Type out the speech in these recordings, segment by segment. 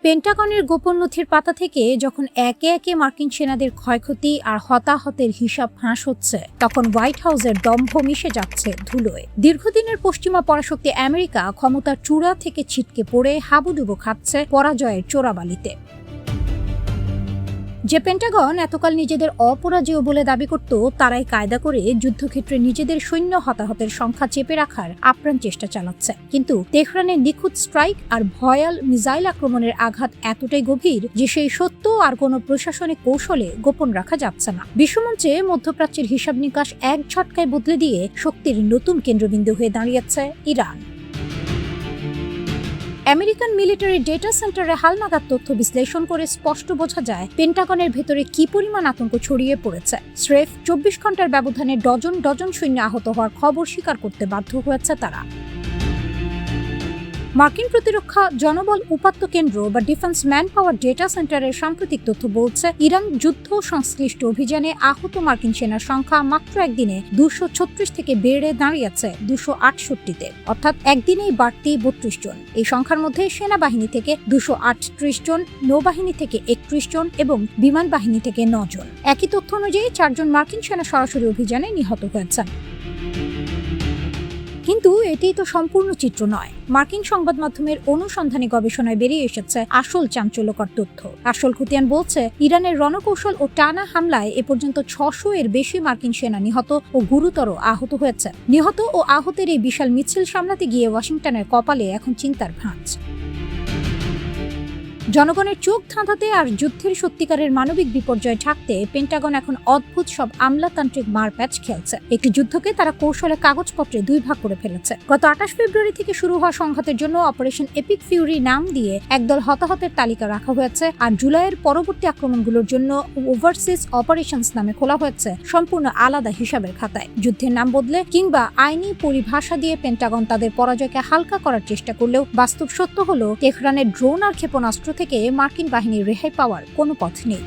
পেন্টাগনের গোপন নথির পাতা থেকে যখন একে একে মার্কিন সেনাদের ক্ষয়ক্ষতি আর হতাহতের হিসাব ফাঁস হচ্ছে, তখন হোয়াইট হাউসের দম্ভ মিশে যাচ্ছে ধুলোয়। দীর্ঘদিনের পশ্চিমা পরাশক্তি আমেরিকা ক্ষমতার চূড়া থেকে ছিটকে পড়ে হাবুডুবু খাচ্ছে পরাজয়ের চোরাবালিতে। যে পেন্টাগন এতকাল নিজেদের অপরাজেয় বলে দাবি করত, তারাই কায়দা করে যুদ্ধক্ষেত্রে নিজেদের সৈন্য হতাহতের সংখ্যা চেপে রাখার আপ্রাণ চেষ্টা চালাচ্ছে। কিন্তু তেহরানের নিখুঁত স্ট্রাইক আর ভয়াল মিসাইল আক্রমণের আঘাত এতটাই গভীর যে সেই সত্য আর কোনো প্রশাসনিক কৌশলে গোপন রাখা যাচ্ছে না। বিশ্বমঞ্চে মধ্যপ্রাচ্যের হিসাব নিকাশ এক ঝটকায় বদলে দিয়ে শক্তির নতুন কেন্দ্রবিন্দু হয়ে দাঁড়িয়েছে ইরান। আমেরিকান মিলিটারি ডেটা সেন্টারে হালনাগাদ তথ্য বিশ্লেষণ করে স্পষ্ট বোঝা যায় পেন্টাগনের ভেতরে কি পরিমাণ আতঙ্ক ছড়িয়ে পড়েছে। স্রেফ 24 ঘন্টার ব্যবধানে ডজন ডজন সৈন্য আহত হওয়ার খবর স্বীকার করতে বাধ্য হয়েছে তারা। মার্কিন প্রতিরক্ষা জনবল উপাত্ত কেন্দ্র বা ডিফেন্স ম্যান পাওয়ার ডেটা সেন্টারের সাম্প্রতিক তথ্য বলছে, ইরান যুদ্ধ সংশ্লিষ্ট অভিযানে আহত মার্কিন সেনার সংখ্যা মাত্র একদিনে 236 থেকে বেড়ে দাঁড়িয়েছে 268-তে, অর্থাৎ একদিনেই বাড়তি 32 জন। এই সংখ্যার মধ্যে সেনাবাহিনী থেকে 238 জন, নৌবাহিনী থেকে 31 জন এবং বিমান বাহিনী থেকে 9 জন। একই তথ্য অনুযায়ী 4 জন মার্কিন সেনা সরাসরি অভিযানে নিহত হয়েছেন। কিন্তু এটিই তো সম্পূর্ণ চিত্র নয়। মার্কিন সংবাদ মাধ্যমের অনুসন্ধানী গবেষণায় বেরিয়ে এসেছে আসল চাঞ্চল্যকর তথ্য। আসল খতিয়ান বলছে, ইরানের রণকৌশল ও টানা হামলায় এ পর্যন্ত 600 এর বেশি মার্কিন সেনা নিহত ও গুরুতর আহত হয়েছে। নিহত ও আহতের এই বিশাল মিছিল সামলাতে গিয়ে ওয়াশিংটনের কপালে এখন চিন্তার ভাঁজ। জনগণের চোখ ধাঁধাতে আর যুদ্ধের সত্যিকারের মানবিক বিপর্যয় ঢাকতে পেন্টাগন এখন অদ্ভুত সব আমলাতান্ত্রিক মারপ্যাচ খেলছে। একটি যুদ্ধকে তারা কৌশলে কাগজপত্রে 2 ভাগ করে ফেলেছে। গত 28 ফেব্রুয়ারি থেকে শুরু হওয়া সংঘাতের জন্য অপারেশন এপিক ফিউরি নাম দিয়ে একদল হতাহতের তালিকা রাখা হয়েছে, আর জুলাইয়ের পরবর্তী আক্রমণগুলোর জন্য ওভারসিজ অপারেশনস নামে খোলা হয়েছে সম্পূর্ণ আলাদা হিসাবের খাতায়। যুদ্ধের নাম বদলে কিংবা আইনি পরিভাষা দিয়ে পেন্টাগন তাদের পরাজয়কে হালকা করার চেষ্টা করলেও বাস্তব সত্য হলো, তেহরানের ড্রোন আর ক্ষেপণাস্ত্র থেকে মার্কিন বাহিনীর রেহাই পাওয়ার কোনো পথ নেই।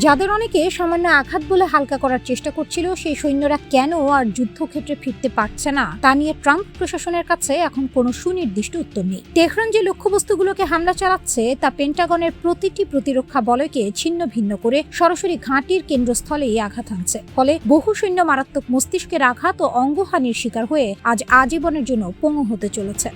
যাদের অনেকে সামান্য আঘাত বলে হালকা করার চেষ্টা করছিল, সেই সৈন্যরা কেন আর যুদ্ধক্ষেত্রে ফিরতে পারছে না তা নিয়ে ট্রাম্প প্রশাসনের কাছে এখন কোনো সুনির্দিষ্ট উত্তর নেই। তেহরান যে লক্ষ্যবস্তুগুলোকে হামলা চালাচ্ছে তা পেন্টাগনের প্রতিটি প্রতিরক্ষা বলয়কে ছিন্ন ভিন্ন করে সরাসরি ঘাঁটির কেন্দ্রস্থলেই আঘাত হানছে। ফলে বহু সৈন্য মারাত্মক মস্তিষ্কের আঘাত ও অঙ্গহানির শিকার হয়ে আজ আজীবনের জন্য পঙ্গু হতে চলেছে।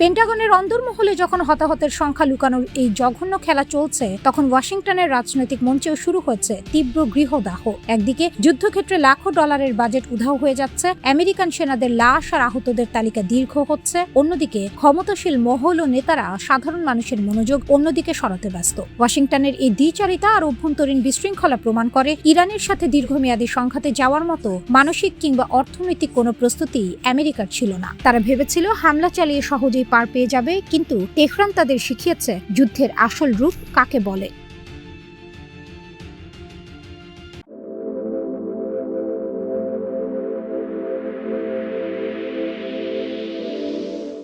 পেন্টাগনের অন্দরমহলে যখন হতাহতের সংখ্যা লুকানোর এই জঘন্য খেলা চলছে, তখন ওয়াশিংটনের রাজনৈতিক মঞ্চেও শুরু হচ্ছে তীব্র গৃহদাহ। একদিকে যুদ্ধক্ষেত্রে লাখো ডলারের বাজেট উধাও হয়ে যাচ্ছে, আমেরিকান সেনাদের লাশ আর আহতদের তালিকা দীর্ঘ হচ্ছে, অন্যদিকে ক্ষমতাশীল মহল ও নেতারা সাধারণ মানুষের মনোযোগ অন্যদিকে সরাতে ব্যস্ত। ওয়াশিংটনের এই দ্বিচারিতা আর অভ্যন্তরীণ বিশৃঙ্খলা প্রমাণ করে, ইরানের সাথে দীর্ঘমেয়াদী সংঘাতে যাওয়ার মতো মানসিক কিংবা অর্থনৈতিক কোনো প্রস্তুতি আমেরিকার ছিল না। তারা ভেবেছিল হামলা চালিয়ে সহজেই পার পেয়ে যাবে, কিন্তু তেহরান তাদের শিখিয়েছে যুদ্ধের আসল রূপ কাকে বলে।